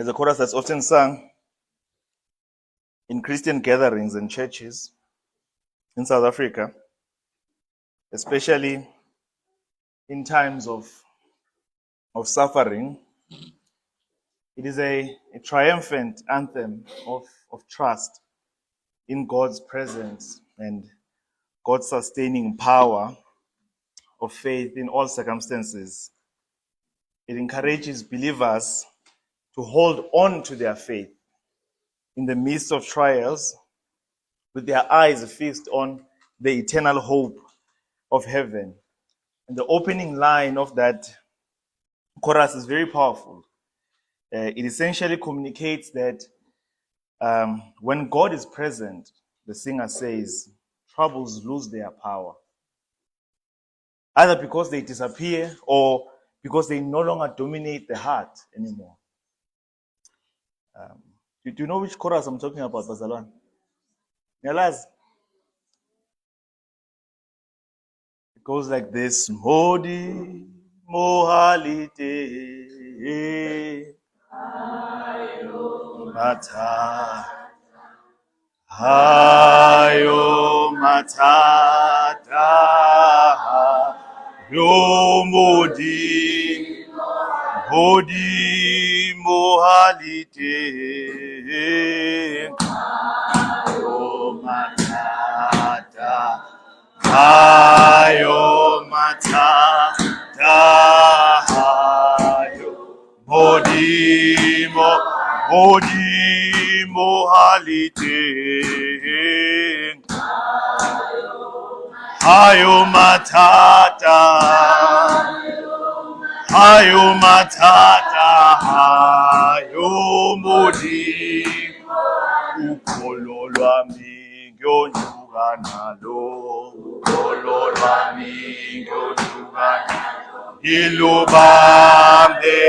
There's a chorus that's often sung in Christian gatherings and churches in South Africa, especially in times of suffering. It is a triumphant anthem of trust in God's presence and God's sustaining power of faith in all circumstances. It encourages believers to hold on to their faith in the midst of trials with their eyes fixed on the eternal hope of heaven. And the opening line of that chorus is very powerful. It essentially communicates that when God is present, the singer says, troubles lose their power. Either because they disappear or because they no longer dominate the heart anymore. Do you know which chorus I'm talking about, Bazalwan? Realize it goes like this: Modi mohalite mata hayo matata yo modi mohalite hayo matata hayo matata hayo modi mohalite hayo matata hayo modi ukholo lwami ngyonyuka nalo ukholo lwami ngyonyuka nalo ilubambe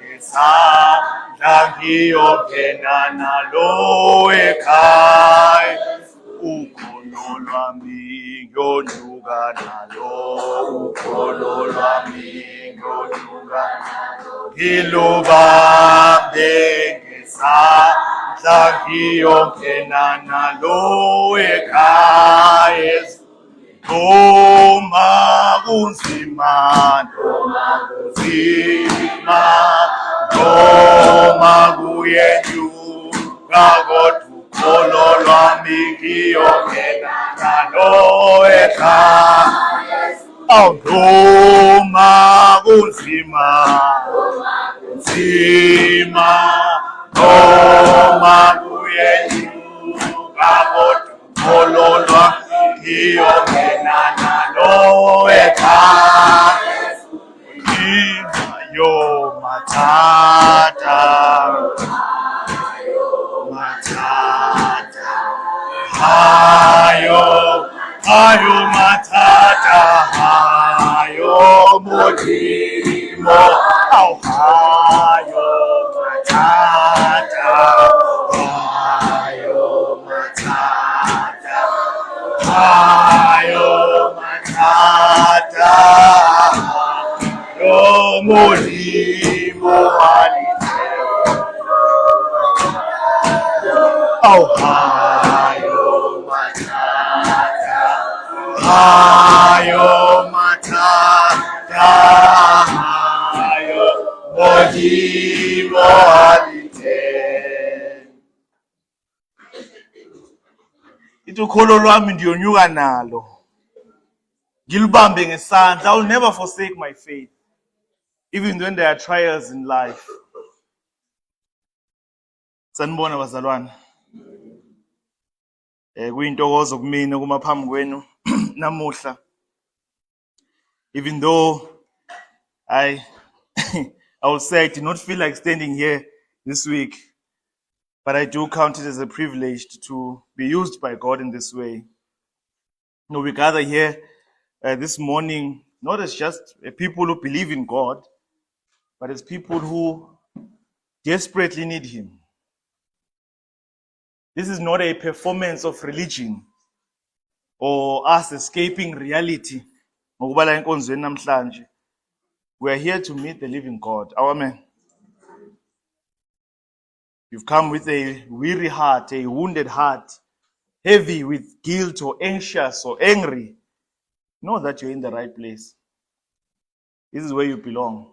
ngesandla ngiyongena nalo ekhaya ukholo lwami ngyonyuka nalo ukholo lwami ngyonyuka nalo ilubambe ngesandla ngiyongena nalo ekhaya noma kunzima noma kuyenyuka kodwa ukholo lwami ngiyongena nalo ekhaya noma kunzima noma kuyenyuka kodwa ukholo lwami ngiyongena nalo ekhaya yo matata hayo matata hayo modimo hayo matata hayo matata hayo matata hayo modimo hayo matata hayo matata hayo modimo ithi ukholo lwami ndiyonyuka nalo ngilubambe ngesandla. I will never forsake my faith even when there are trials in life. Sanibona bazalwane. Kuyintokozo kumina kuma phambi kwenu namuhla. Even though I will say I did not feel like standing here this week, but I do count it as a privilege to be used by God in this way. We gather here this morning not as just people who believe in God, but as people who desperately need Him. This is not a performance of religion or us escaping reality. We are here to meet the living God. Amen. You've come with a weary heart, a wounded heart, heavy with guilt or anxious or angry. Know that you're in the right place. This is where you belong.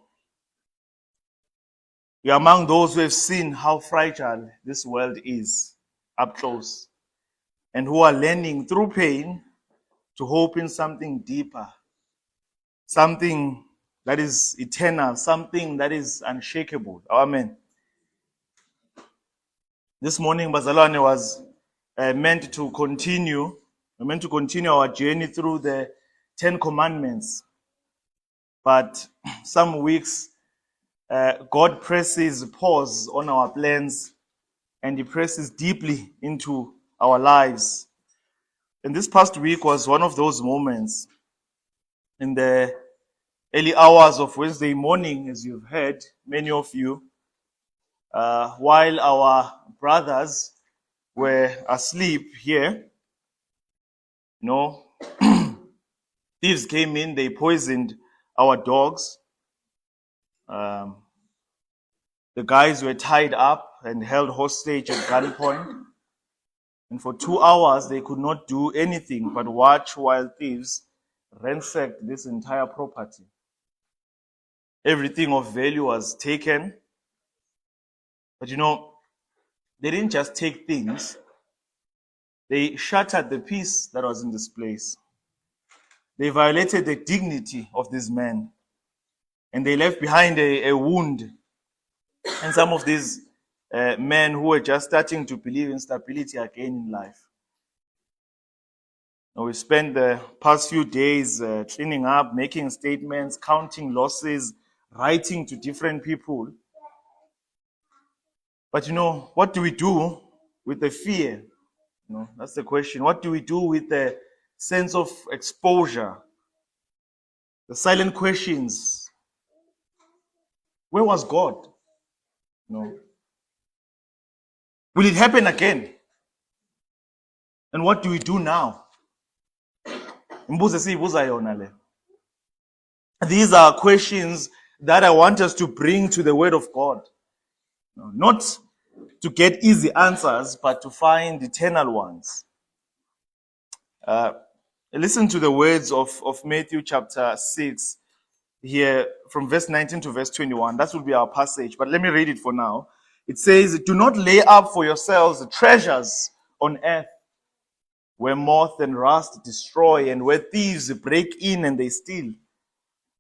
You're among those who have seen how fragile this world is up close and who are learning through pain to hope in something deeper, something that is eternal, something that is unshakable. Amen. This morning, Bazalwane was meant to continue our journey through the 10 Commandments. But some weeks, God presses pause on our plans and He presses deeply into our lives. And this past week was one of those moments in the early hours of Wednesday morning, as you've heard, many of you, while our brothers were asleep here, thieves came in, they poisoned our dogs. The guys were tied up and held hostage at gunpoint. And for 2 hours, they could not do anything but watch while thieves ransacked this entire property. Everything of value was taken. But they didn't just take things. They shattered the peace that was in this place. They violated the dignity of these men. And they left behind a wound. And some of these men who were just starting to believe in stability again in life. Now, we spent the past few days cleaning up, making statements, counting losses, writing to different people. But what do we do with the fear? That's the question. What do we do with the sense of exposure? The silent questions. Where was God? Will it happen again? And what do we do now? These are questions that I want us to bring to the Word of God. Not to get easy answers, but to find eternal ones. Listen to the words of Matthew chapter 6 here from verse 19 to verse 21. That will be our passage, but let me read it for now. It says, "Do not lay up for yourselves treasures on earth, where moth and rust destroy, and where thieves break in and they steal.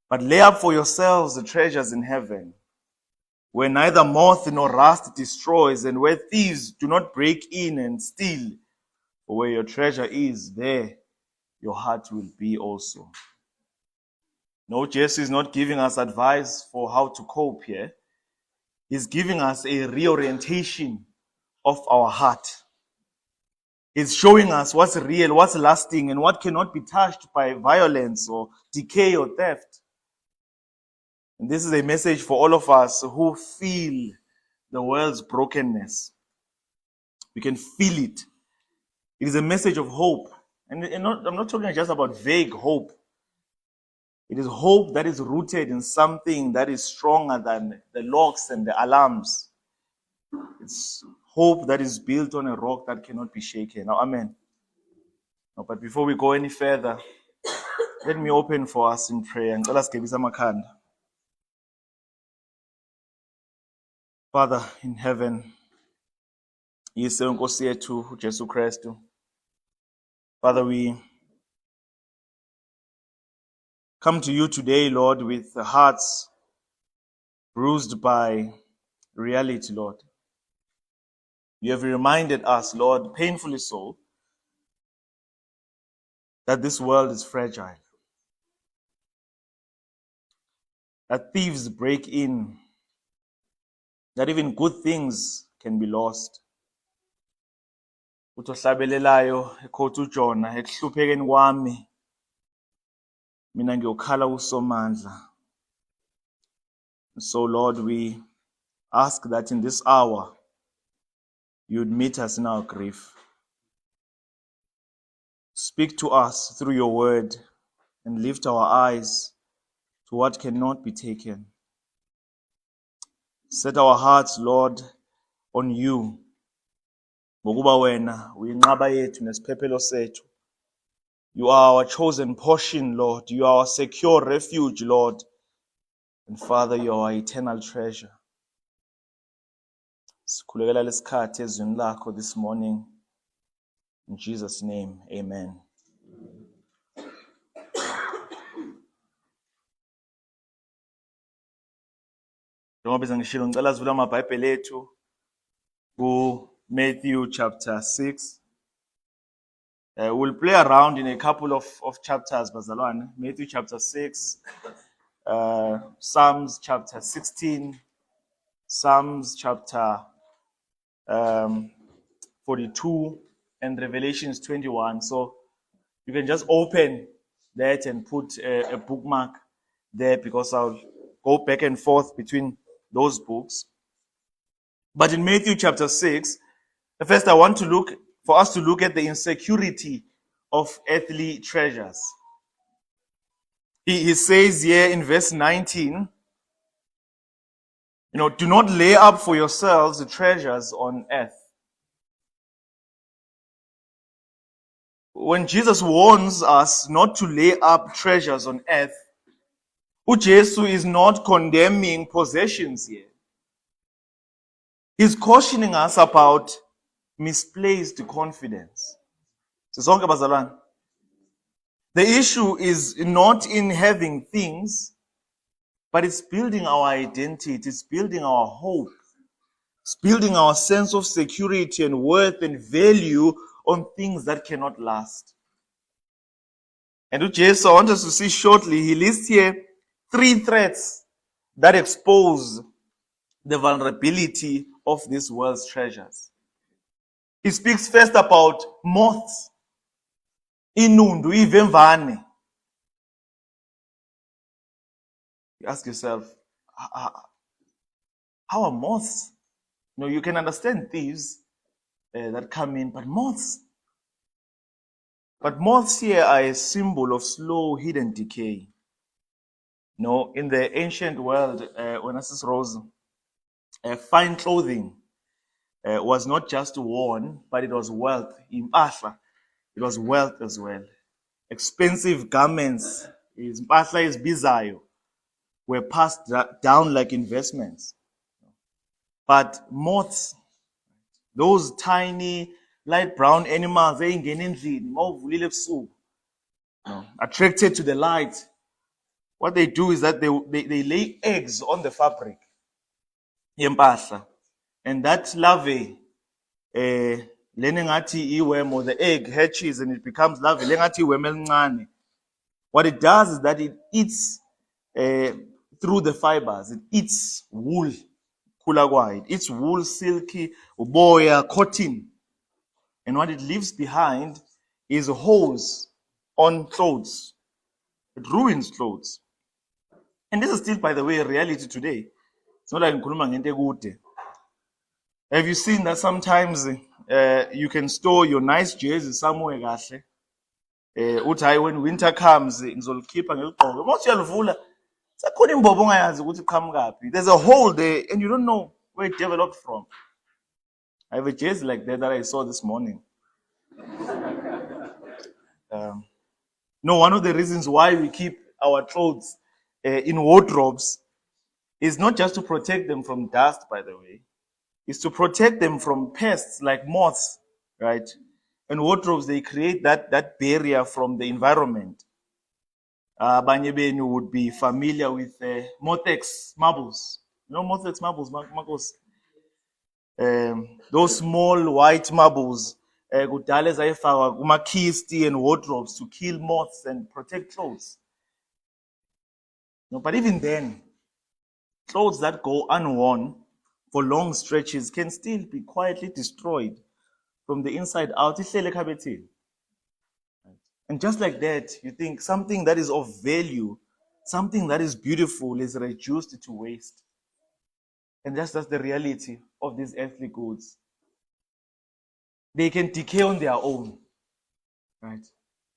But lay up for yourselves the treasures in heaven, where neither moth nor rust destroys, and where thieves do not break in and steal. For where your treasure is, there your heart will be also." No, Jesus is not giving us advice for how to cope here. He's giving us a reorientation of our heart. He's showing us what's real, what's lasting, and what cannot be touched by violence or decay or theft. And this is a message for all of us who feel the world's brokenness. We can feel it. It is a message of hope. And I'm not talking just about vague hope. It is hope that is rooted in something that is stronger than the locks and the alarms. It's hope that is built on a rock that cannot be shaken. Now, amen. No, but before we go any further, let me open for us in prayer. And let's give some hand. Father in heaven, Yise Nkosi yethu Jesu Kristu. Father, we come to you today, Lord, with hearts bruised by reality, Lord. You have reminded us, Lord, painfully so, that this world is fragile. That thieves break in. That even good things can be lost. Utohlabelelayo ekhothi uJona ekuhluphekeni kwami mina ngiyokhala uSomandla. So Lord, we ask that in this hour you would meet us in our grief. Speak to us through your word and lift our eyes to what cannot be taken. Set our hearts, Lord, on you. Ngokuba wena uyinqaba yethu nesiphephelo sethu. You are our chosen portion, Lord. You are our secure refuge, Lord. And Father, you are our eternal treasure. Sikhulekela lesikhathi ezwini lakho this morning. In Jesus' name, amen. Njengoba ngishilo ngicela sivule amabhayibheli ethu ku-Matthew chapter 6. We'll play around in a couple of chapters, bazalwane. Matthew chapter 6, Psalms chapter 16, Psalms chapter 42, and Revelations 21. So you can just open that and put a bookmark there, because I'll go back and forth between those books. But in Matthew chapter 6, first I want for us to look at the insecurity of earthly treasures. He says here in verse 19, do not lay up for yourselves the treasures on earth. When Jesus warns us not to lay up treasures on earth, uJesu is not condemning possessions here. He's cautioning us about misplaced confidence. Sizonke bazalwane. The issue is not in having things, but it's building our identity, it's building our hope, it's building our sense of security and worth and value on things that cannot last. And uJesu, I want us to see shortly, he lists here 3 threats that expose the vulnerability of this world's treasures. He speaks first about moths. Inundu, ivemvane. You ask yourself, how are moths? You can understand thieves that come in, but moths. But moths here are a symbol of slow, hidden decay. In the ancient world, when Mrs. Rose, fine clothing was not just worn, but it was wealth. Impahla, it was wealth as well. Expensive garments, impahla ezibizayo, were passed down like investments. But moths, those tiny light brown animals, attracted to the light, what they do is that they lay eggs on the fabric, yempahla, and that larvae, lenengathi iworm, or the egg hatches and it becomes larvae, lenengathi iworm elincane. What it does is that it eats through the fibers. It eats wool, it eats wool, silky, uboya, cotton, and what it leaves behind is holes on clothes. It ruins clothes. And this is still, by the way, a reality today. It's not like ngikhuluma ngento ekude. Have you seen that sometimes you can store your nice jersey somewhere kahle? Uthi when winter comes ngizolikhipha ngeligqoke. Mawuthi uyalivula, sakhona imbobo ongayazi ukuthi iqhamukaphi. There's a hole there and you don't know where it developed from. I have a jersey like that I saw this morning. One of the reasons why we keep our clothes in wardrobes is not just to protect them from dust, by the way. It's to protect them from pests like moths, right? And wardrobes, they create that barrier from the environment. Abanye benu would be familiar with Motex marbles. Motex marbles, Marcos? Those small white marbles, kudala zayifakwa kuma-kisti and wardrobes to kill moths and protect clothes. But even then, clothes that go unworn for long stretches can still be quietly destroyed from the inside out. And just like that, you think something that is of value, something that is beautiful is reduced to waste. And that's the reality of these earthly goods. They can decay on their own. Right?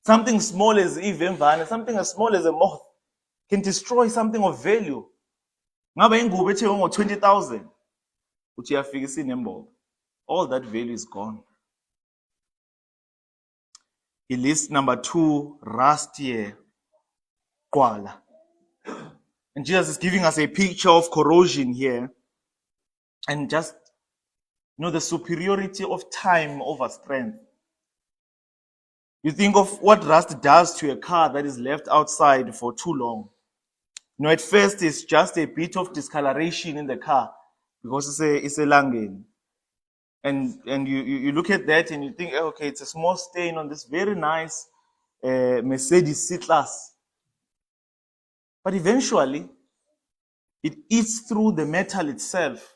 Something small as ivemvane, something as small as a moth can destroy something of value. Ngabe ingubo ethe ngo 20,000. uthi uyafika isinembobo. All that value is gone. He lists number 2, rust here, qwala. And Jesus is giving us a picture of corrosion here. And just, the superiority of time over strength. You think of what rust does to a car that is left outside for too long. At first it's just a bit of discoloration in the car because it's a langeni. And you look at that and you think, okay, it's a small stain on this very nice Mercedes C-Class. But eventually, it eats through the metal itself.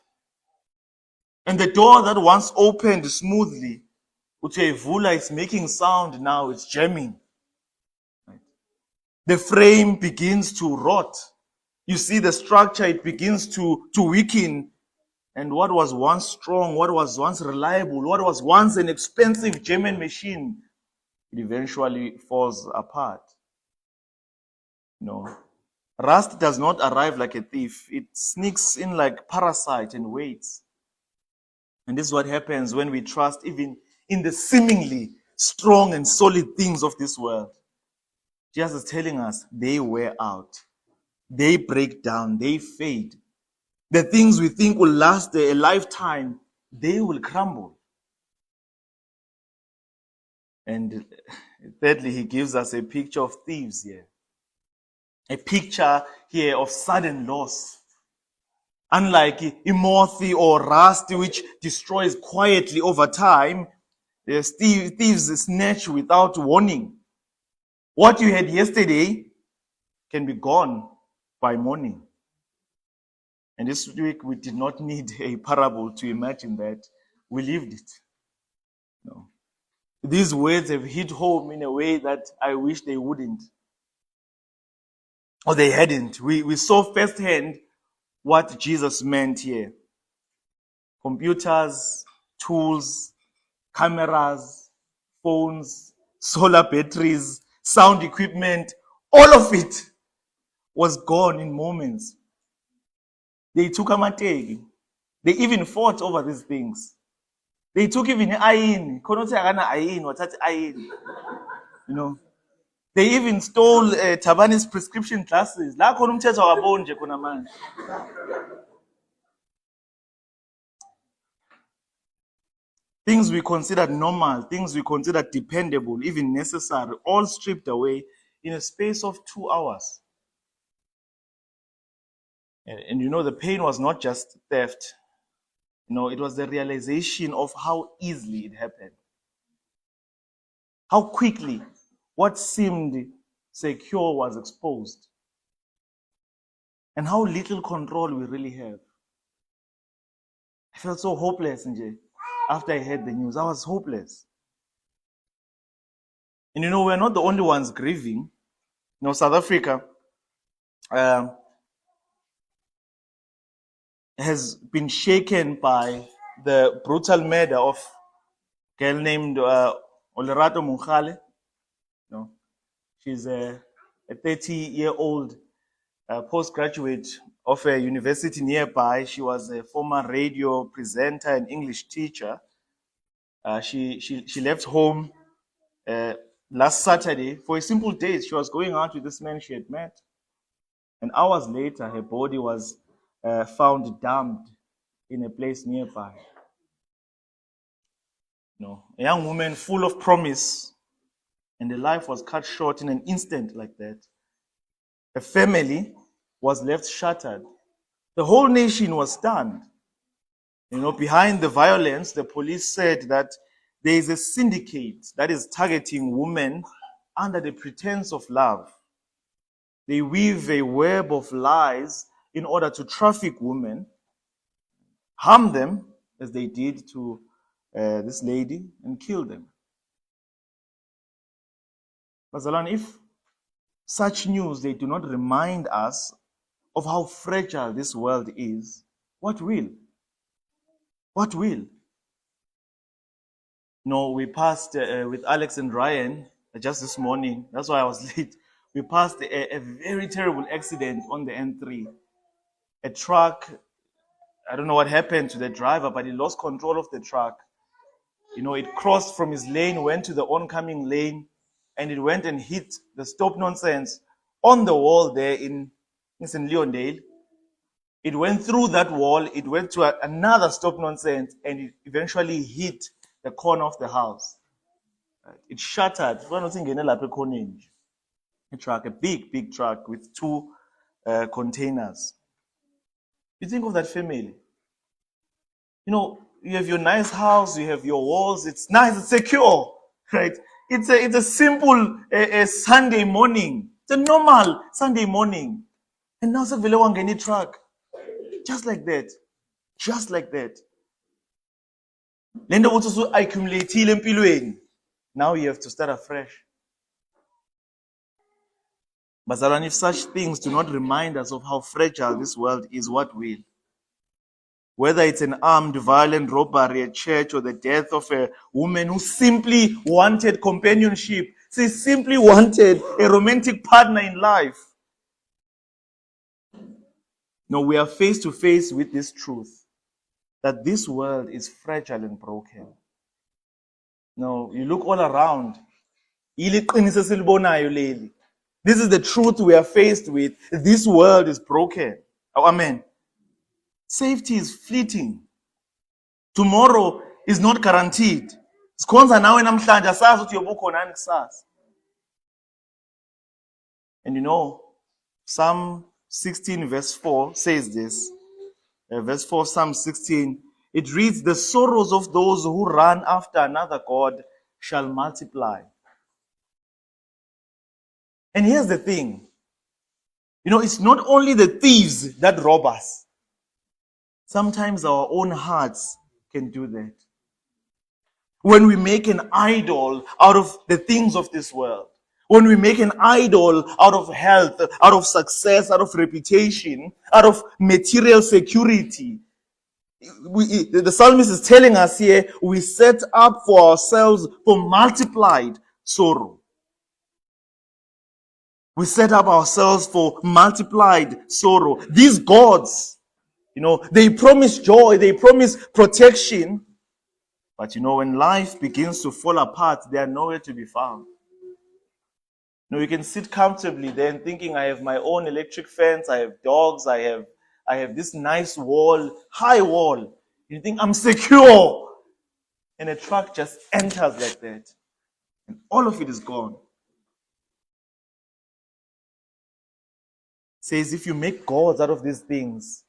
And the door that once opened smoothly, Utevula is making sound now, it's jamming. Right? The frame begins to rot. You see the structure, it begins to weaken. And what was once strong, what was once reliable, what was once an expensive German machine, it eventually falls apart. Rust does not arrive like a thief. It sneaks in like parasite and waits. And this is what happens when we trust even in the seemingly strong and solid things of this world. Jesus is telling us they wear out. They break down. They fade. The things we think will last a lifetime, they will crumble. And thirdly, he gives us a picture of thieves here. A picture here of sudden loss. Unlike moth or rust, which destroys quietly over time, the thieves snatch without warning. What you had yesterday can be gone by morning. And this week, we did not need a parable to imagine that. We lived it. No. These words have hit home in a way that I wish they wouldn't. Or they hadn't. We saw firsthand what Jesus meant here. Computers, tools, cameras, phones, solar batteries, sound equipment, all of it was gone in moments. They took amateki. They even fought over these things. They took even ayin. They even stole Tabani's prescription glasses. Things we considered normal, things we considered dependable, even necessary, all stripped away in a space of 2 hours. And the pain was not just theft. It was the realization of how easily it happened. How quickly what seemed secure was exposed. And how little control we really have. I felt so hopeless, Nje. After I heard the news, I was hopeless. And we're not the only ones grieving. South Africa has been shaken by the brutal murder of a girl named Olerato Mongale. She's a 30-year-old postgraduate of a university nearby. She was a former radio presenter and English teacher. She left home last Saturday for a simple date. She was going out with this man she had met. And hours later, her body was found dumped in a place nearby. A young woman full of promise, and her life was cut short in an instant like that. A family was left shattered. The whole nation was stunned. Behind the violence, the police said that there is a syndicate that is targeting women under the pretense of love. They weave a web of lies in order to traffic women, harm them as they did to this lady, and kill them. Bazalwane, if such news, they do not remind us of how fragile this world is, what will? What will? We passed with Alex and Ryan just this morning. That's why I was late. We passed a very terrible accident on the N3. A truck I don't know what happened to the driver, but he lost control of the truck. It crossed from his lane, went to the oncoming lane, and it went and hit the stop nonsense on the wall there in Leondale. It went through that wall, it went to another stop nonsense, and it eventually hit the corner of the house. It shattered. A truck, a big truck with two containers. You think of that family. You have your nice house, you have your walls, it's nice, it's secure, right? It's a simple Sunday morning. It's a normal Sunday morning. And now sevele wangena truck. Just like that. Just like that. Lento ukuthi usu accumulateile empilweni. Now you have to start afresh. But if such things do not remind us of how fragile this world is, what will? Whether it's an armed, violent robbery at church or the death of a woman who simply wanted companionship, she simply wanted a romantic partner in life. No, we are face to face with this truth, that this world is fragile and broken. No, you look all around. This is the truth we are faced with. This world is broken. Oh, amen. Safety is fleeting. Tomorrow is not guaranteed. And Psalm 16 verse 4 says this. Verse 4, Psalm 16, it reads, the sorrows of those who run after another God shall multiply. And here's the thing. It's not only the thieves that rob us. Sometimes our own hearts can do that. When we make an idol out of the things of this world, when we make an idol out of health, out of success, out of reputation, out of material security, the psalmist is telling us here, we set up for ourselves for multiplied sorrow. We set up ourselves for multiplied sorrow. These gods, they promise joy, they promise protection. But when life begins to fall apart, they are nowhere to be found. You can sit comfortably there and thinking, I have my own electric fence, I have dogs, I have this nice wall, high wall. You think, I'm secure. And a truck just enters like that. And all of it is gone. It says, if you make gods out of these things,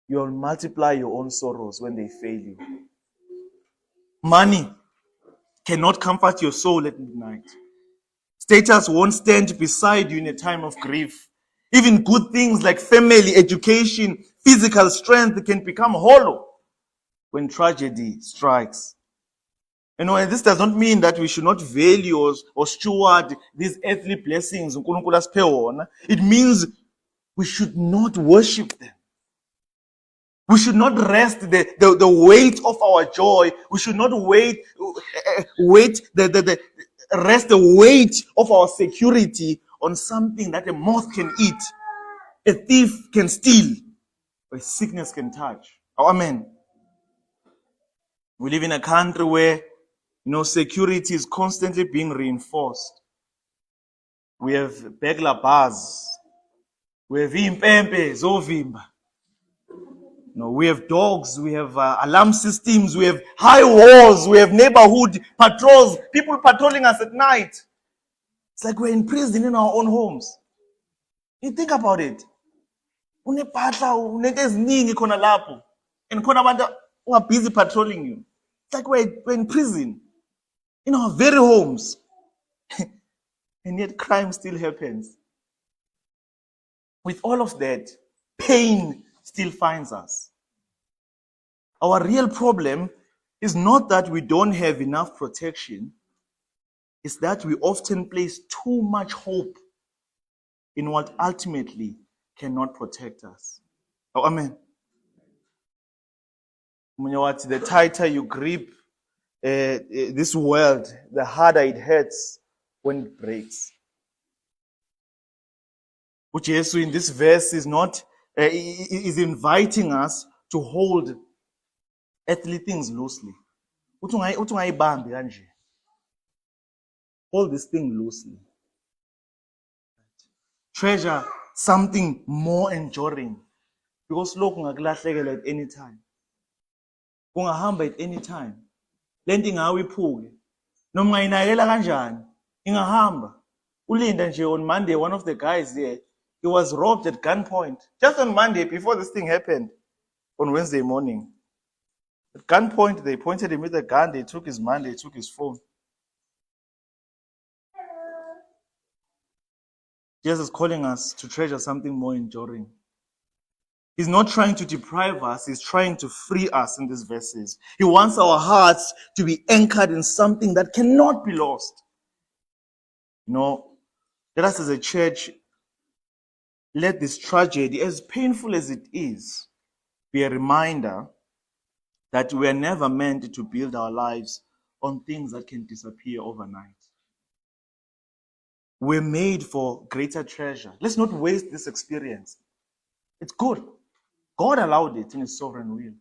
you'll multiply your own sorrows when they fail you. Money cannot comfort your soul at midnight. Status won't stand beside you in a time of grief. Even good things like family, education, physical strength can become hollow when tragedy strikes. And this does not mean that we should not value or steward these earthly blessings. It means we should not worship them. We should not rest the weight of our joy. We should not rest the weight of our security on something that a moth can eat, a thief can steal, or a sickness can touch. Amen. We live in a country where security is constantly being reinforced. We have burglar bars. We have impempe, zovimba. We have dogs, we have alarm systems, we have high walls, we have neighborhood patrols, people patrolling us at night. It's like we're in prison in our own homes. You think about it. And who are busy patrolling you. It's like we're in prison in our very homes. And yet crime still happens. With all of that, pain still finds us. Our real problem is not that we don't have enough protection. It's that we often place too much hope in what ultimately cannot protect us. Amen. The tighter you grip this world, the harder it hurts when it breaks. Which Jesus in this verse is inviting us to hold earthly things loosely. Uthi ungayibambi kanje. Hold this thing loosely. Treasure something more enduring. Because lokhu ngakulahlekela at any time. Kungahamba at any time. Lento ingawe iphuke. Noma ngayinakela kanjani, ingahamba. Ulinda nje on Monday, one of the guys there, he was robbed at gunpoint. Just on Monday, before this thing happened, on Wednesday morning. At gunpoint, they pointed him with a gun, they took his money, they took his phone. Jesus is calling us to treasure something more enduring. He's not trying to deprive us, he's trying to free us in these verses. He wants our hearts to be anchored in something that cannot be lost. Let us as a church, let this tragedy, as painful as it is, be a reminder that we are never meant to build our lives on things that can disappear overnight. We're made for greater treasure. Let's not waste this experience. It's good. God allowed it in His sovereign will.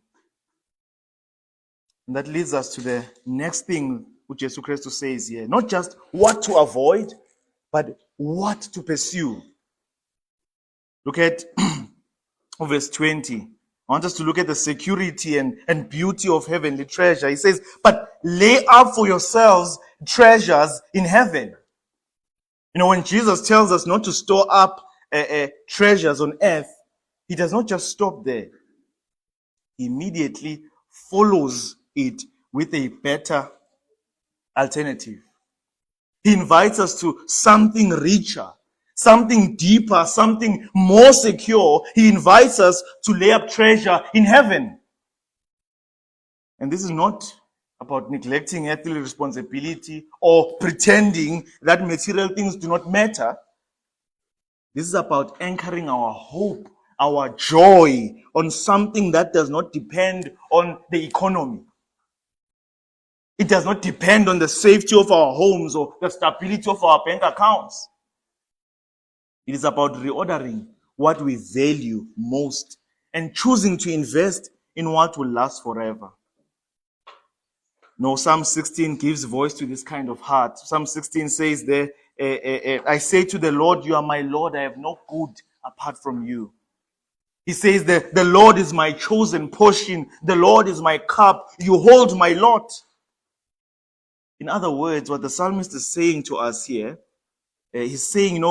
And that leads us to the next thing which Jesus Christ says here. Not just what to avoid, but what to pursue. Look at verse 20. I want us to look at the security and beauty of heavenly treasure. He says, but lay up for yourselves treasures in heaven. When Jesus tells us not to store up treasures on earth, He does not just stop there. He immediately follows it with a better alternative. He invites us to something richer, something deeper, something more secure. He invites us to lay up treasure in heaven. And this is not about neglecting earthly responsibility or pretending that material things do not matter. This is about anchoring our hope, our joy on something that does not depend on the economy. It does not depend on the safety of our homes or the stability of our bank accounts. It is about reordering what we value most and choosing to invest in what will last forever. Psalm 16 gives voice to this kind of heart. Psalm 16 says there, I say to the Lord, you are my Lord, I have no good apart from you. He says that the Lord is my chosen portion, the Lord is my cup, you hold my lot. In other words, what the psalmist is saying to us here, he's saying,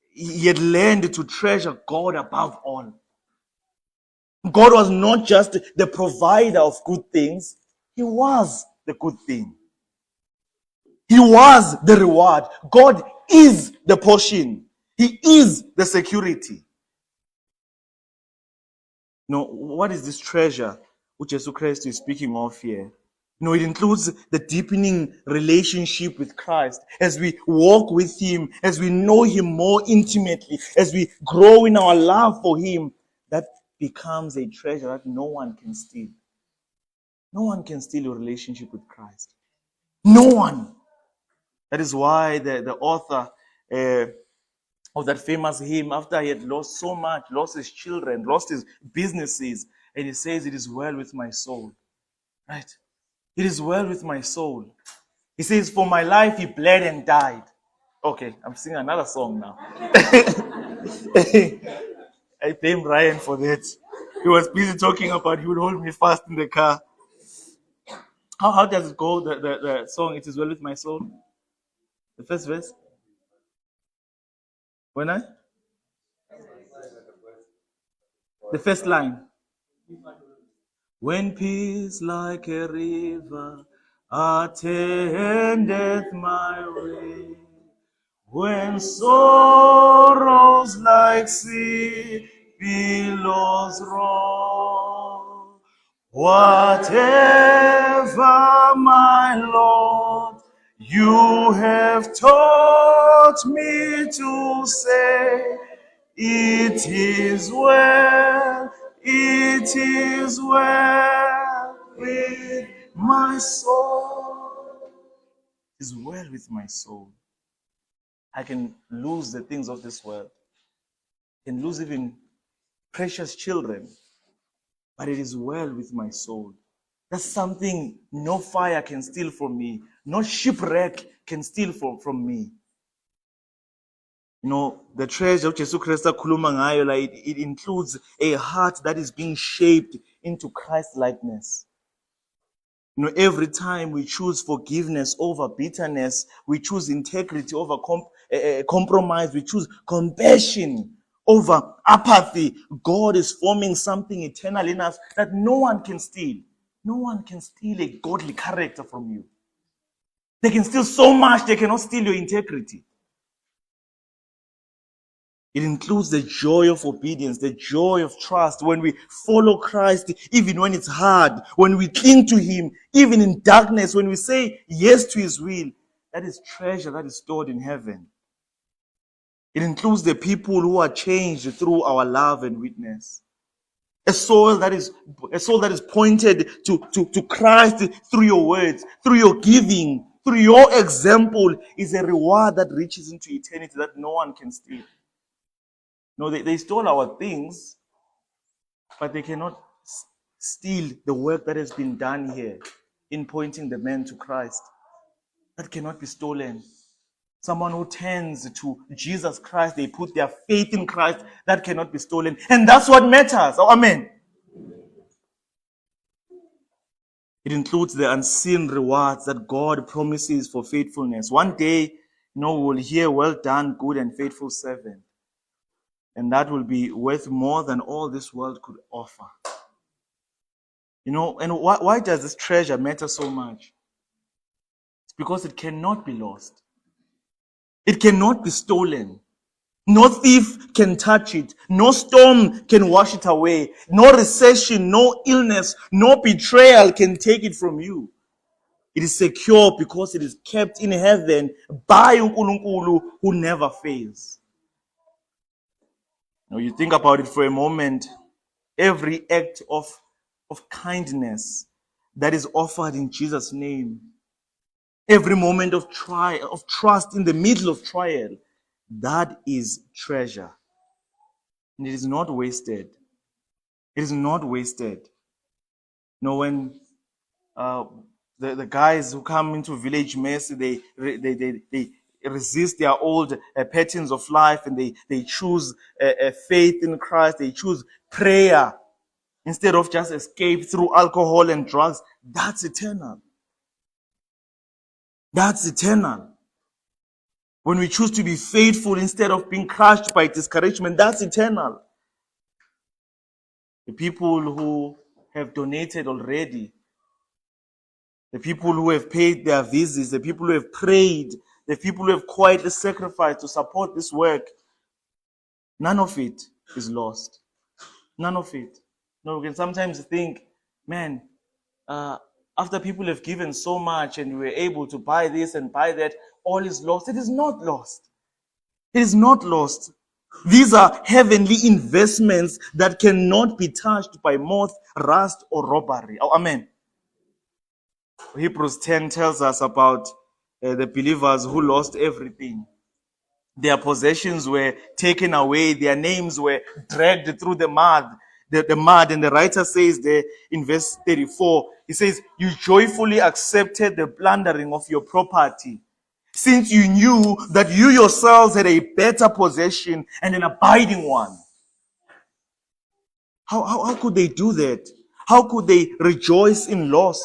he had learned to treasure God above all. God was not just the provider of good things, He was the good thing. He was the reward. God is the portion. He is the security. What is this treasure which Jesus Christ is speaking of here? It includes the deepening relationship with Christ. As we walk with Him, as we know Him more intimately, as we grow in our love for Him, that becomes a treasure that no one can steal. No one can steal your relationship with Christ. No one. That is why the author of that famous hymn, after he had lost so much, lost his children, lost his businesses, and he says, it is well with my soul. Right? It is well with my soul. He says, for my life He bled and died. Okay, I'm singing another song now. I blame Ryan for that. He was busy talking about he would hold me fast in the car. How does it go, the song, it is well with my soul? The first verse? The first line. When peace like a river attendeth my way, when sorrows like sea billows roll, whatever, my Lord, you have taught me to say, it is well with my soul. It is well with my soul. I can lose the things of this world. I can lose even precious children. but it is well with my soul. That's something no fire can steal from me. No shipwreck can steal from me. You know, the treasure of Jesus Christ akhuluma ngayo, like it includes a heart that is being shaped into Christ likeness. You know, every time we choose forgiveness over bitterness, we choose integrity over compromise, we choose compassion over apathy, God is forming something eternal in us that no one can steal. No one can steal a godly character from you. They can steal so much, they cannot steal your integrity. It includes the joy of obedience, the joy of trust. When we follow Christ, even when it's hard, when we cling to Him, even in darkness, when we say yes to His will, that is treasure that is stored in heaven. It includes the people who are changed through our love and witness. A soul that is pointed to Christ through your words, through your giving, through your example, is a reward that reaches into eternity that no one can steal. No, they stole our things, but they cannot steal the work that has been done here in pointing the man to Christ. That cannot be stolen. Someone who turns to Jesus Christ, they put their faith in Christ, that cannot be stolen. And that's what matters. Oh, amen. It includes the unseen rewards that God promises for faithfulness. One day, we'll hear, "Well done, good and faithful servant." And that will be worth more than all this world could offer. And why does this treasure matter so much? It's because it cannot be lost. It cannot be stolen. No thief can touch it. No storm can wash it away. No recession, no illness, no betrayal can take it from you. It is secure because it is kept in heaven by uNkulunkulu who never fails. Now you think about it for a moment. Every act of kindness that is offered in Jesus' name, every moment of trust in the middle of trial, that is treasure. And it is not wasted. It is not wasted. When the guys who come into Village Mercy, they resist their old patterns of life, and they choose faith in Christ. They choose prayer instead of just escape through alcohol and drugs. That's eternal. That's eternal. When we choose to be faithful instead of being crushed by discouragement, that's eternal. The people who have donated already, the people who have paid their visits, the people who have prayed, the people who have quietly sacrificed to support this work, none of it is lost. None of it. We can sometimes think, man, after people have given so much and we were able to buy this and buy that, all is lost. It is not lost. It is not lost. These are heavenly investments that cannot be touched by moth, rust, or robbery. Oh, amen. Hebrews 10 tells us about the believers who lost everything. Their possessions were taken away. Their names were dragged through the mud. The mud. And the writer says there in verse 34, he says, "You joyfully accepted the plundering of your property, since you knew that you yourselves had a better possession and an abiding one." How could they do that? How could they rejoice in loss?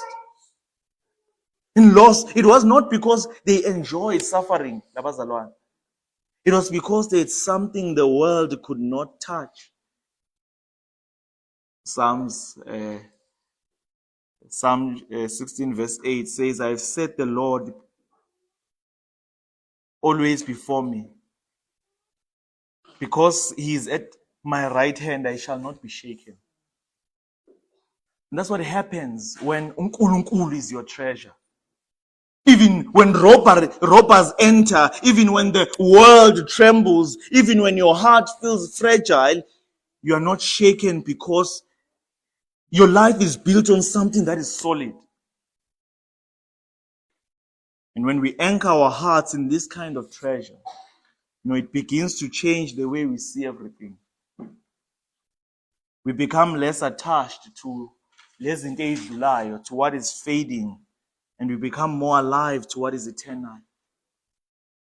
In loss, it was not because they enjoyed suffering. It was because they had something the world could not touch. Psalm 16 verse 8 says, "I have set the Lord always before me. Because He is at my right hand, I shall not be shaken." And that's what happens when uNkulunkulu is your treasure. Even when robbers enter, even when the world trembles, even when your heart feels fragile, you are not shaken because your life is built on something that is solid. And when we anchor our hearts in this kind of treasure, it begins to change the way we see everything. We become less attached to lezinto ezidlulayo, to what is fading, and we become more alive to what is eternal.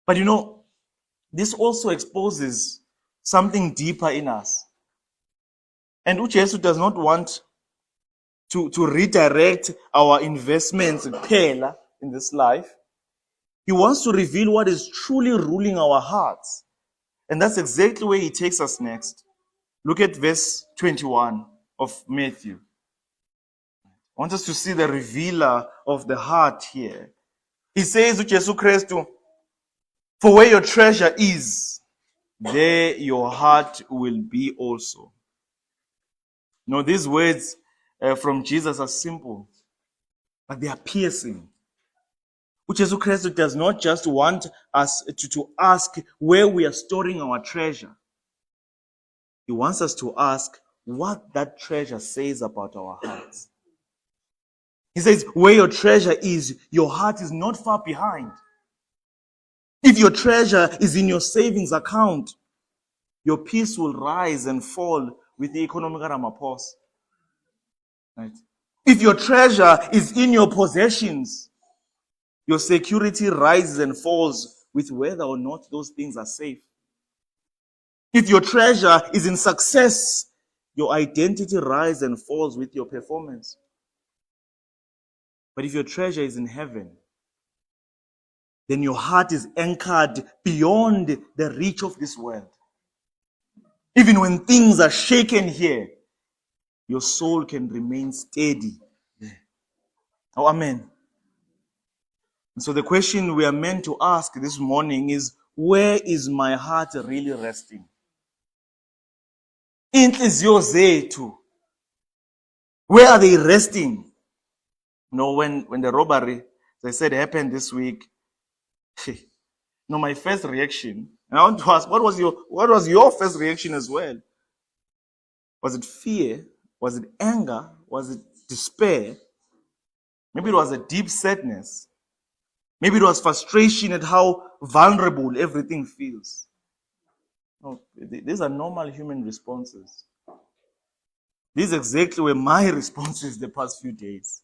But this also exposes something deeper in us. And uJesu does not want to redirect our investments in this life. He wants to reveal what is truly ruling our hearts. And that's exactly where he takes us next. Look at verse 21 of Matthew. I want us to see the revealer of the heart here. He says, uJesu Kristu, for where your treasure is, there your heart will be also. These words from Jesus are simple, but they are piercing. uJesu Kristu does not just want us to ask where we are storing our treasure. He wants us to ask what that treasure says about our hearts. He says, where your treasure is, your heart is not far behind. If your treasure is in your savings account, your peace will rise and fall with the economic Ramaphosa. Right? If your treasure is in your possessions, your security rises and falls with whether or not those things are safe. If your treasure is in success, your identity rises and falls with your performance. But if your treasure is in heaven, then your heart is anchored beyond the reach of this world. Even when things are shaken here, your soul can remain steady there. Oh, amen. And so the question we are meant to ask this morning is, where is my heart really resting? Inhliziyo zethu, where are they resting? When the robbery, they said, happened this week, my first reaction, and I want to ask, what was your first reaction as well? Was it fear? Was it anger? Was it despair? Maybe it was a deep sadness. Maybe it was frustration at how vulnerable everything feels. No, these are normal human responses. This is exactly where my response is the past few days.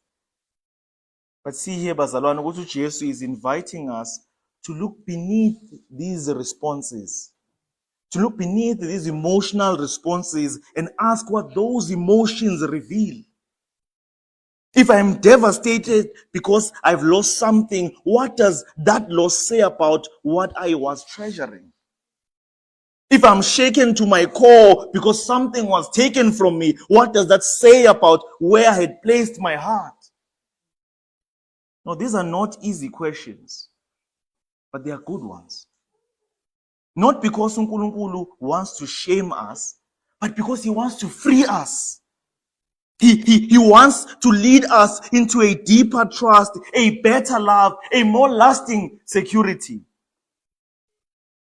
But see here, Bazalwane, what Jesus is inviting us to look beneath these responses, to look beneath these emotional responses and ask what those emotions reveal. If I'm devastated because I've lost something, what does that loss say about what I was treasuring? If I'm shaken to my core because something was taken from me, what does that say about where I had placed my heart? No, these are not easy questions, but they are good ones. Not because uNkulunkulu wants to shame us, but because he wants to free us. He wants to lead us into a deeper trust, a better love, a more lasting security.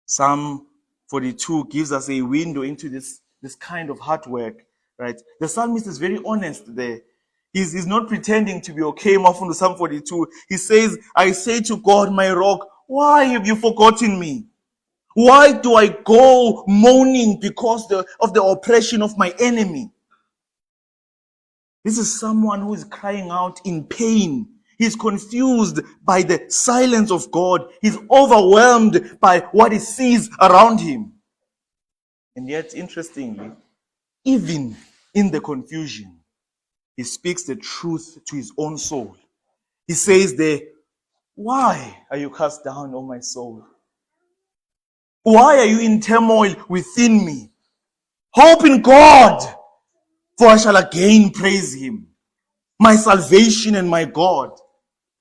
Psalm 42 gives us a window into this kind of hard work, right? The psalmist is very honest there. He's not pretending to be okay. From Psalm 42, he says, I say to God, my rock, why have you forgotten me? Why do I go moaning because of the oppression of my enemy? This is someone who is crying out in pain. He's confused by the silence of God. He's overwhelmed by what he sees around him. And yet, interestingly, even in the confusion, he speaks the truth to his own soul. He says there, why are you cast down, O my soul? Why are you in turmoil within me? Hope in God, for I shall again praise him, my salvation and my God.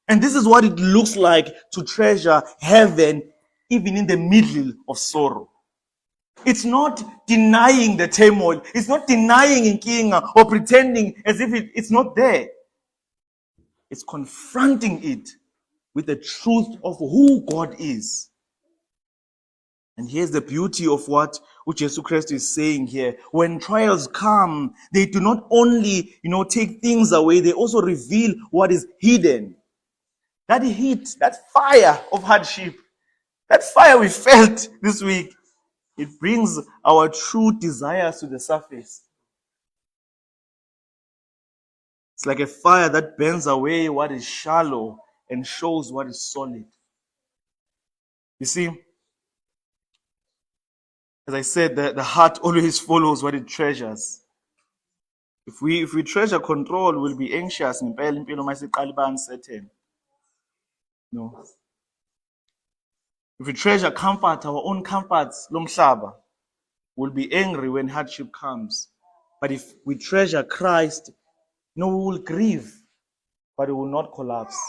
And this is what it looks like to treasure heaven even in the middle of sorrow. It's not denying the turmoil. It's not denying inkinga or pretending as if it's not there. It's confronting it with the truth of who God is. And here's the beauty of what Jesus Christ is saying here. When trials come, they do not only, take things away, they also reveal what is hidden. That heat, that fire of hardship, that fire we felt this week, it brings our true desires to the surface. It's like a fire that burns away what is shallow and shows what is solid. You see, as I said, the heart always follows what it treasures. If we treasure control, we'll be anxious. No. If we treasure comfort, our own comforts, lomhlaba, we'll be angry when hardship comes. But if we treasure Christ, we will grieve, but we will not collapse.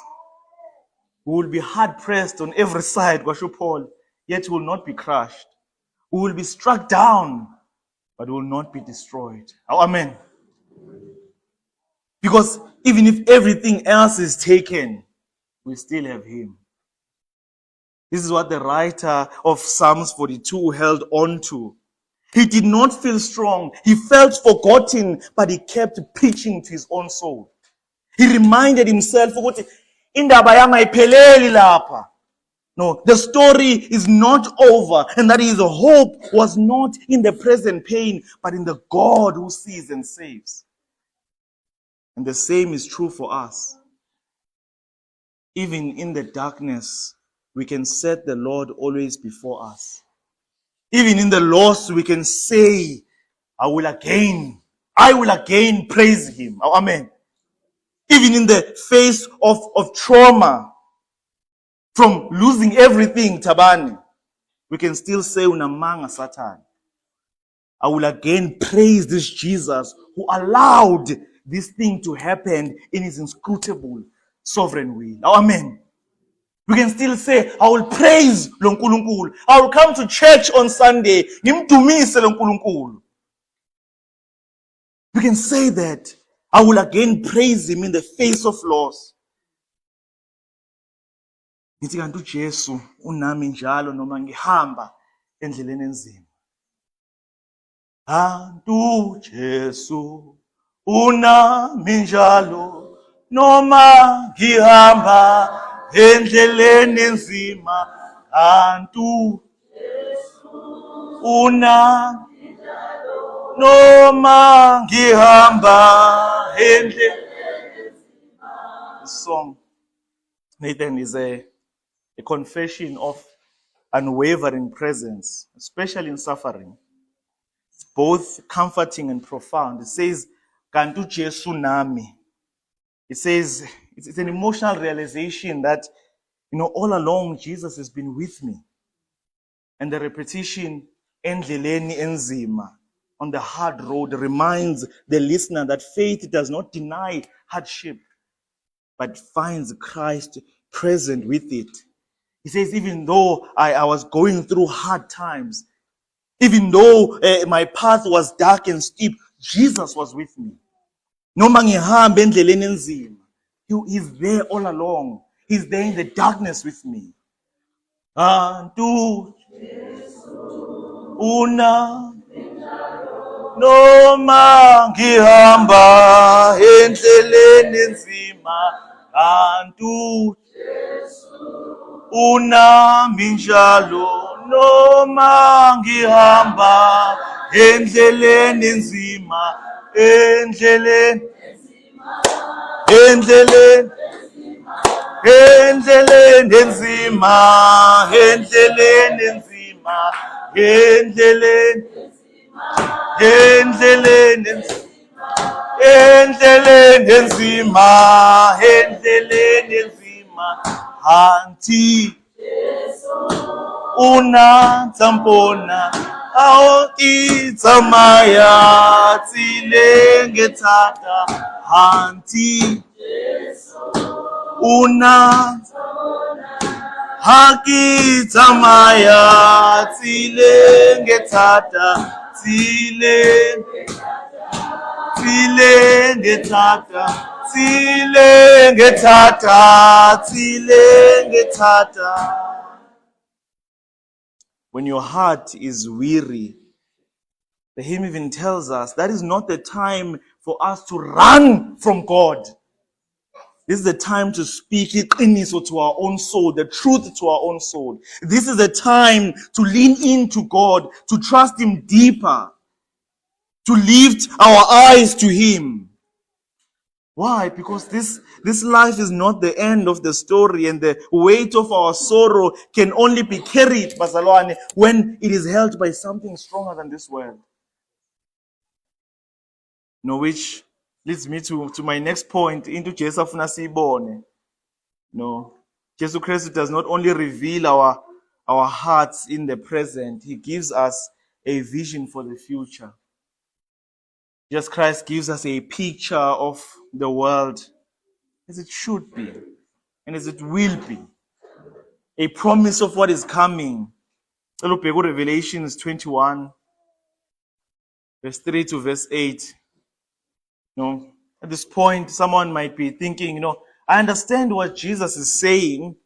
We will be hard pressed on every side, Gwasho Paul, yet we will not be crushed. We will be struck down, but we will not be destroyed. Oh, amen. Because even if everything else is taken, we still have Him. This is what the writer of Psalms 42 held on to. He did not feel strong. He felt forgotten, but he kept preaching to his own soul. He reminded himself, indaba yami ayipheleli lapha. No, the story is not over, and that his hope was not in the present pain, but in the God who sees and saves. And the same is true for us. Even in the darkness, we can set the Lord always before us. Even in the loss, we can say, I will again praise Him. Oh, amen. Even in the face of trauma, from losing everything, Tabani, we can still say, Unamanga Satan. I will again praise this Jesus who allowed this thing to happen in His inscrutable sovereign will. Oh, amen. We can still say, I will praise lo Nkulunkulu. I will come to church on Sunday. Ngimdumise lo Nkulunkulu. We can say that. I will again praise Him in the face of loss. Ngithi kanti uJesu unami njalo noma ngihamba endleleni enzima. Kanti uJesu unami njalo noma ngihamba endleleni enzima. Kanti uJesu unami njalo noma ngihamba endleleni enzima. This song, Nathan, is a confession of unwavering presence, especially in suffering. It's both comforting and profound. It says, Kanti Jesu nami. It says, it's an emotional realization that, all along Jesus has been with me. And the repetition, endleleni enzima, on the hard road, reminds the listener that faith does not deny hardship, but finds Christ present with it. He says, even though I was going through hard times, even though my path was dark and steep, Jesus was with me. Noma ngihamba endleleni enzima, He's there all along. He's there in the darkness with me. Kanti una noma ngihamba endleleni enzima, kanti unami njalo noma ngihamba endleleni enzima, endleleni enzima, endleleni enzima, endleleni enzima, endleleni enzima, endleleni enzima. Anti una tampona aoti tamaya tilenge tata. Anti una haki tamaya tilenge tata. Tilenge tata. Tilenge tata. When your heart is weary, the hymn even tells us that is not the time for us to run from God. This is the time to speak iqiniso to our own soul, the truth to our own soul. This is the time to lean into God, to trust Him deeper, to lift our eyes to Him. Why? Because this life is not the end of the story, and the weight of our sorrow can only be carried, bazalwane, when it is held by something stronger than this world. No, which leads me to my next point, into Jesu afuna siyibone. No, Jesus Christ does not only reveal our hearts in the present, he gives us a vision for the future. Jesus Christ gives us a picture of the world as it should be and as it will be. A promise of what is coming. Revelations 21, verse 3 to verse 8. At this point, someone might be thinking, I understand what Jesus is saying,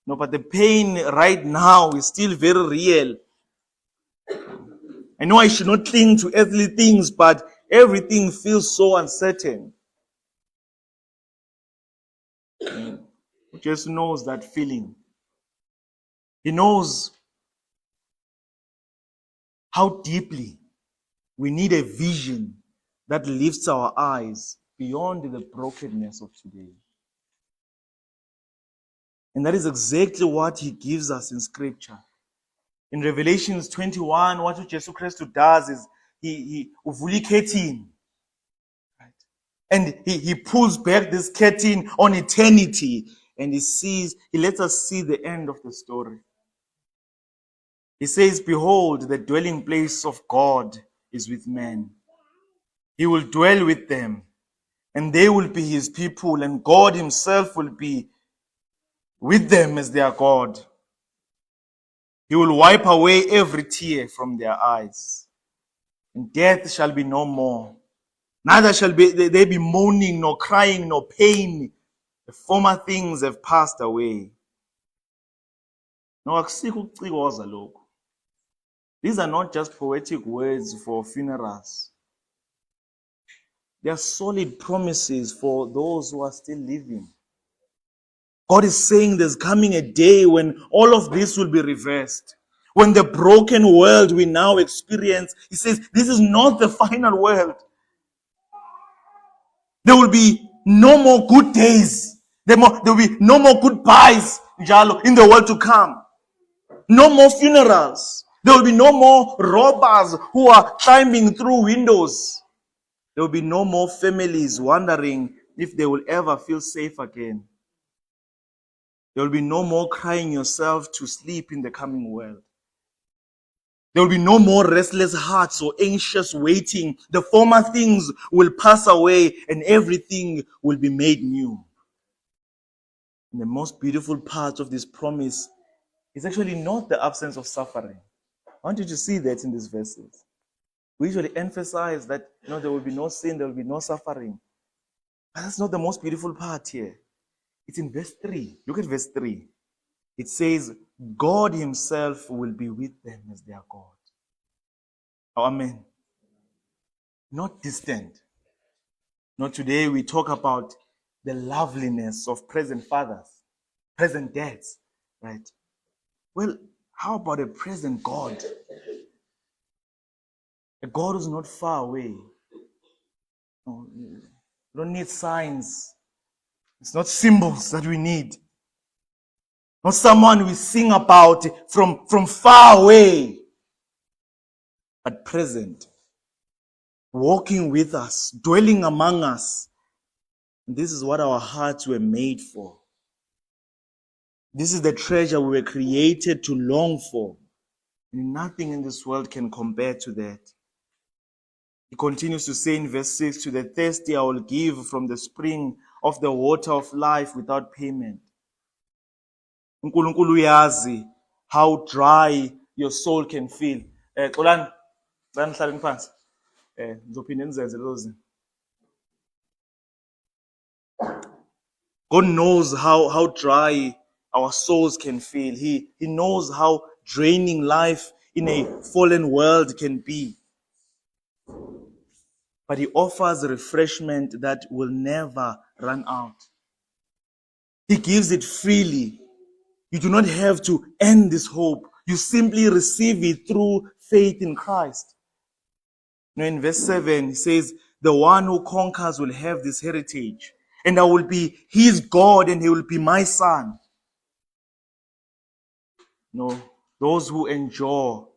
but the pain right now is still very real. I know I should not cling to earthly things, but everything feels so uncertain. Jesus knows that feeling. He knows how deeply we need a vision that lifts our eyes beyond the brokenness of today. And that is exactly what he gives us in Scripture. In Revelations 21, what Jesus Christ does is he uvuliketin, right? And he pulls back this curtain on eternity, and he lets us see the end of the story. He says, behold, the dwelling place of God is with men. He will dwell with them, and they will be his people, and God himself will be with them as their God. He will wipe away every tear from their eyes, and death shall be no more. Neither shall they be mourning, nor crying, nor pain. The former things have passed away. No, these are not just poetic words for funerals. They are solid promises for those who are still living. God is saying there's coming a day when all of this will be reversed. When the broken world we now experience, he says, this is not the final world. There will be no more good days. There will be no more goodbyes, Jalo, in the world to come. No more funerals. There will be no more robbers who are climbing through windows. There will be no more families wondering if they will ever feel safe again. There will be no more crying yourself to sleep in the coming world. There will be no more restless hearts or anxious waiting. The former things will pass away and everything will be made new. And the most beautiful part of this promise is actually not the absence of suffering. I want you to see that in these verses. We usually emphasize that there will be no sin, there will be no suffering. But that's not the most beautiful part here. It's in verse 3. Look at verse 3. It says, God himself will be with them as their God. Oh, amen. Not distant. Not today we talk about the loveliness of present fathers, present dads, right? Well, how about a present God? A God who's not far away. No, you don't need signs. It's not symbols that we need. Not someone we sing about from far away, but present, walking with us, dwelling among us. And this is what our hearts were made for. This is the treasure we were created to long for. And nothing in this world can compare to that. He continues to say in verse 6, to the thirsty I will give from the spring of the water of life without payment. uNkulunkulu uyazi how dry your soul can feel. Xolani, hlaleni phansi. Ngizophinde nizenze lezo zinto. God knows how dry our souls can feel. He knows how draining life in a fallen world can be. But he offers refreshment that will never run out. He gives it freely. You do not have to earn this hope. You simply receive it through faith in Christ. In verse 7, he says, the one who conquers will have this heritage. And I will be his God and he will be my son. No, those who endure,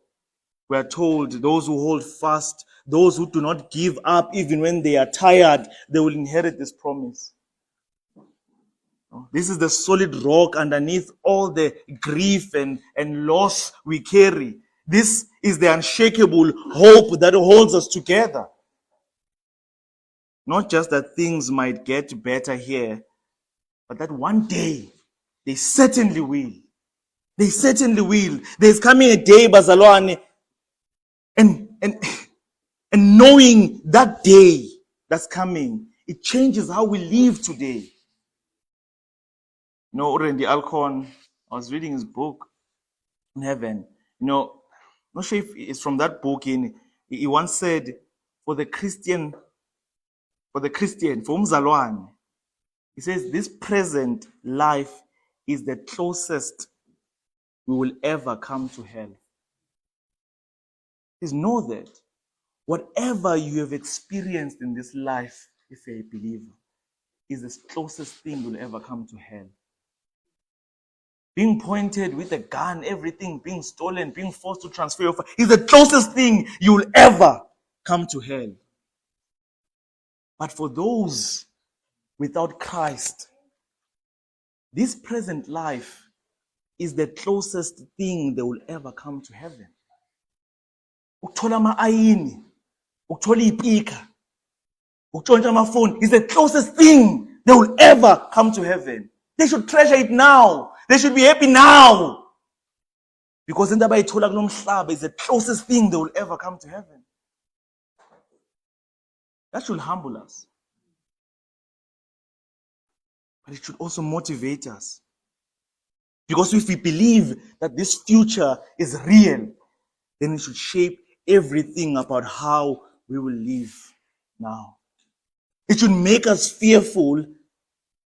we are told, those who hold fast, those who do not give up even when they are tired, they will inherit this promise. This is the solid rock underneath all the grief and loss we carry. This is the unshakable hope that holds us together. Not just that things might get better here, but that one day they certainly will. They certainly will. There's coming a day, Bazalwane, and knowing that day that's coming, it changes how we live today. You know, Randy Alcorn, I was reading his book in heaven. You know, I'm not sure if it's from that book. He once said, for Umzalwane, he says, this present life is the closest we will ever come to hell. Please know that whatever you have experienced in this life, if you're a believer, is the closest thing you'll ever come to hell. Being pointed with a gun, everything being stolen, being forced to transfer your is the closest thing you'll ever come to hell. But for those without Christ, this present life is the closest thing they will ever come to heaven. Ukuthola ama-ayini, ukuthola ipika, ukutshontsha amafoni is the closest thing they will ever come to heaven. They should treasure it now. They should be happy now. Because into abayithola kulo mhlaba is the closest thing they will ever come to heaven. That should humble us. But it should also motivate us. Because if we believe that this future is real, then it should shape everything about how we will live now. It should make us fearful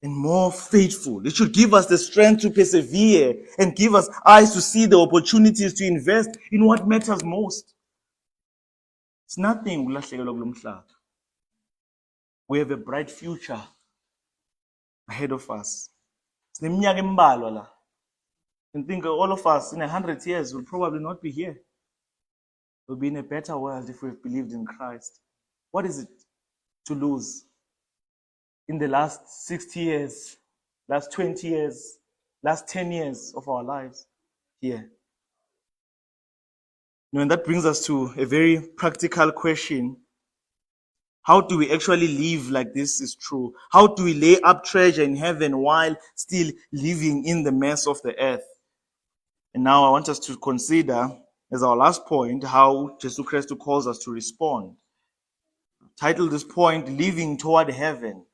and more faithful. It should give us the strength to persevere and give us eyes to see the opportunities to invest in what matters most. It's nothing. We have a bright future ahead of us. And think all of us in 100 years will probably not be here. We'll be in a better world if we've believed in Christ. What is it to lose in the last 60 years, last 20 years, last 10 years of our lives here? And that brings us to a very practical question. How do we actually live like this is true? How do we lay up treasure in heaven while still living in the mess of the earth? And now I want us to consider, as our last point, how Jesus Christ calls us to respond. Title this point, Living Toward Heaven,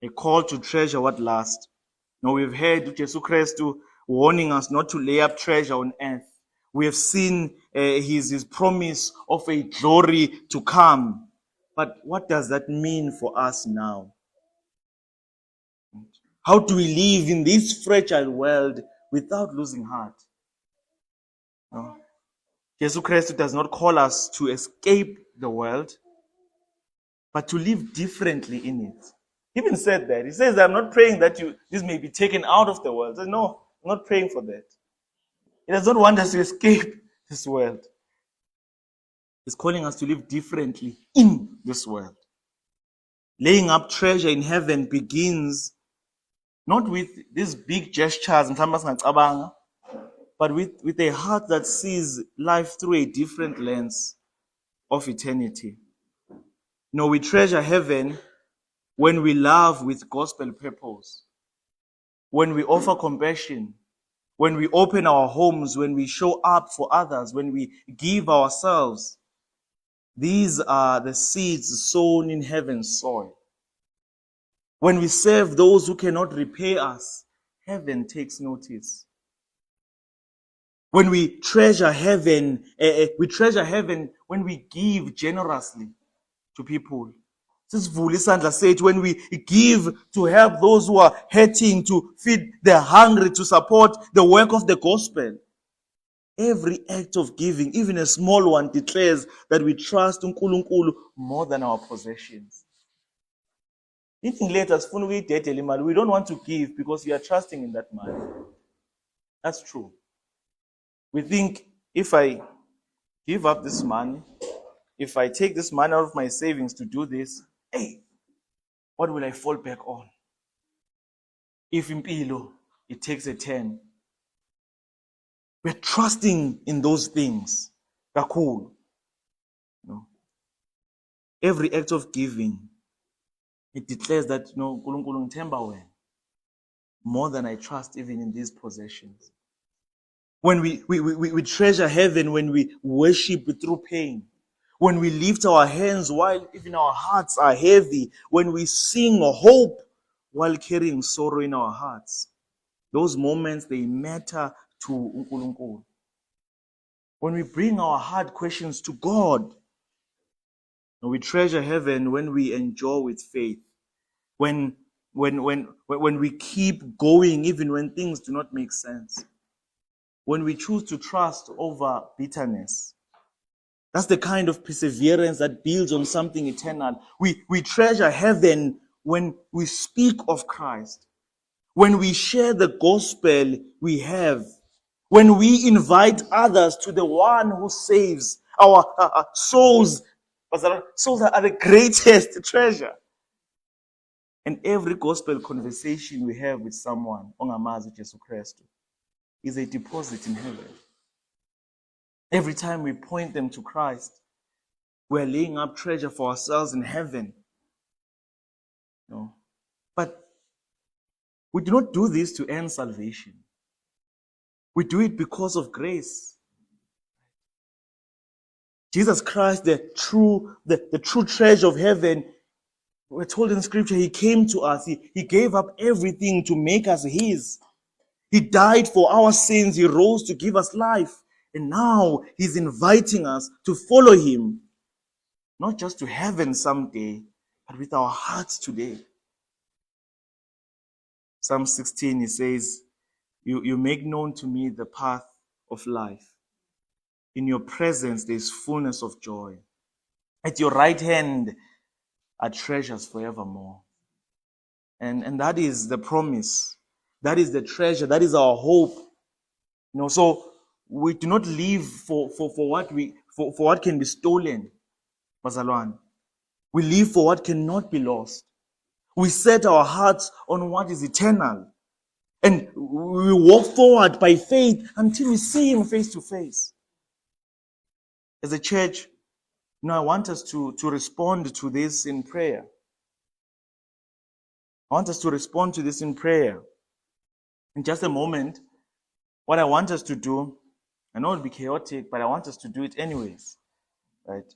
a call to treasure what lasts. Now we've heard Jesus Christ warning us not to lay up treasure on earth. We have seen his promise of a glory to come. But what does that mean for us now? How do we live in this fragile world without losing heart? No. Jesus Christ does not call us to escape the world, but to live differently in it. He even said that. He says, I'm not praying that this may be taken out of the world. Said, no, I'm not praying for that. He does not want us to escape this world. He's calling us to live differently in this world. Laying up treasure in heaven begins not with these big gestures, but with a heart that sees life through a different lens of eternity. No, we treasure heaven when we love with gospel purpose, when we offer compassion, when we open our homes, when we show up for others, when we give ourselves. These are the seeds sown in heaven's soil. When we serve those who cannot repay us, heaven takes notice. When we treasure heaven, when we give generously to people. When we give to help those who are hurting, to feed the hungry, to support the work of the gospel. Every act of giving, even a small one, declares that we trust uNkulunkulu more than our possessions. We don't want to give because we are trusting in that money. That's true. We think if I give up this money, if I take this money out of my savings to do this, hey, what will I fall back on? If impilo, it takes a turn. We're trusting in those things. Kakhulu. No. Every act of giving, it declares that uNkulunkulu ngithemba wena more than I trust even in these possessions. When we treasure heaven, when we worship through pain, when we lift our hands while even our hearts are heavy, when we sing hope while carrying sorrow in our hearts, those moments, they matter to uNkulunkulu. When we bring our hard questions to God, we treasure heaven when we endure with faith, when we keep going even when things do not make sense, when we choose to trust over bitterness. That's the kind of perseverance that builds on something eternal. We treasure heaven when we speak of Christ, when we share the gospel we have, when we invite others to the one who saves. Our souls are the greatest treasure. And every gospel conversation we have with someone, ongamazi Jesu Christ, is a deposit in heaven. Every time we point them to Christ, we're laying up treasure for ourselves in heaven. No. But we do not do this to earn salvation. We do it because of grace. Jesus Christ, the true treasure of heaven, we're told in Scripture, He came to us. He gave up everything to make us His. He died for our sins. He rose to give us life. And now He's inviting us to follow Him. Not just to heaven someday, but with our hearts today. Psalm 16, it says, you make known to me the path of life. In your presence, there is fullness of joy. At your right hand are treasures forevermore. And that is the promise. That is the treasure. That is our hope. So we do not live for what can be stolen. Bazalwane. We live for what cannot be lost. We set our hearts on what is eternal. And we walk forward by faith until we see Him face to face. As a church, I want us to respond to this in prayer. I want us to respond to this in prayer. In just a moment, what I want us to do, I know it'll be chaotic, but I want us to do it anyways. Right?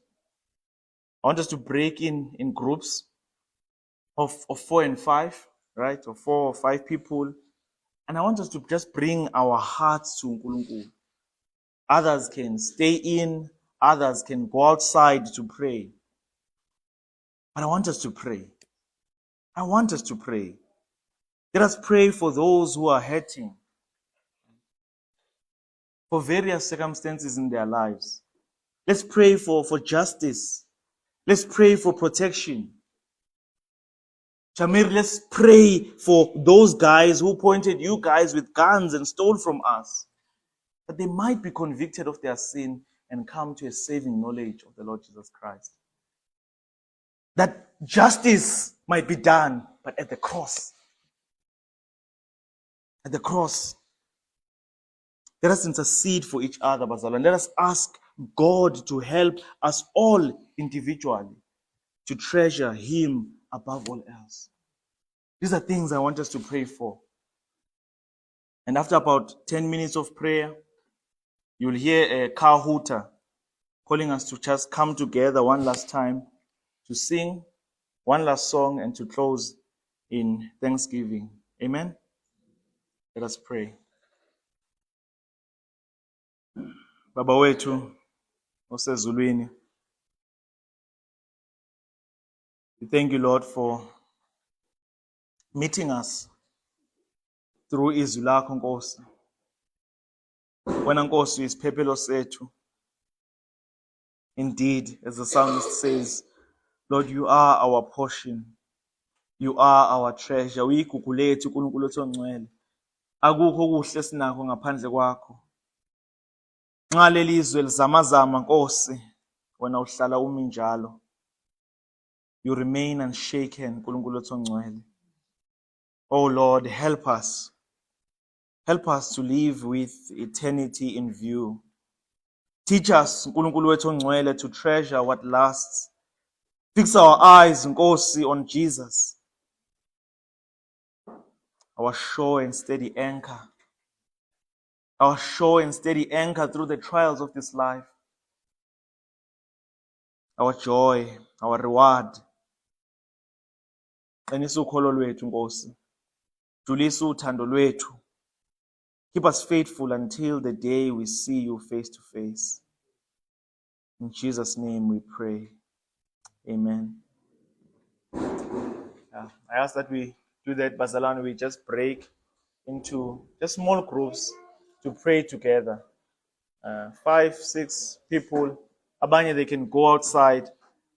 I want us to break in groups of 4 and 5, right? Of 4 or 5 people. And I want us to just bring our hearts to uNkulunkulu. Others can stay in, others can go outside to pray. But I want us to pray. I want us to pray. Let us pray for those who are hurting, for various circumstances in their lives. Let's pray for justice. Let's pray for protection. Shamir, let's pray for those guys who pointed you guys with guns and stole from us, that they might be convicted of their sin and come to a saving knowledge of the Lord Jesus Christ. That justice might be done, but at the cross. At the cross. Let us intercede for each other, Bazalwane, and let us ask God to help us all individually to treasure Him above all else. These are things I want us to pray for. And after about 10 minutes of prayer, you'll hear a car hooter calling us to just come together one last time to sing one last song and to close in thanksgiving. Amen? Let us pray. Baba wethu osezulwini, we thank you, Lord, for meeting us through izwi lakho Nkosi. Wena Nkosi uyisiphephelo sethu. Indeed, as the psalmist says, Lord, you are our portion. You are our treasure. Uyigugu lethu uNkulunkulu othongcwele. Akukho okuhle sinakho ngaphandle kwakho. Nxa leli zwe lizamazama Nkosi, wena uhlala umi njalo. You remain unshaken, uNkulunkulu othongcwele. Oh Lord, help us. Help us to live with eternity in view. Teach us, uNkulunkulu wethu ongcwele, to treasure what lasts. Fix our eyes, Nkosi, on Jesus, our sure and steady anchor. Our sure and steady anchor through the trials of this life. Our joy, our reward. Qinisa ukholo lwethu, Nkosi. Julisa uthando lwethu. Keep us faithful until the day we see you face to face. In Jesus' name we pray. Amen. I ask that we do that, Bazalwane. We just break into just small groups to pray together. 5, 6 people. Abanye, they can go outside,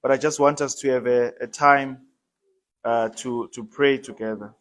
but I just want us to have a time to pray together.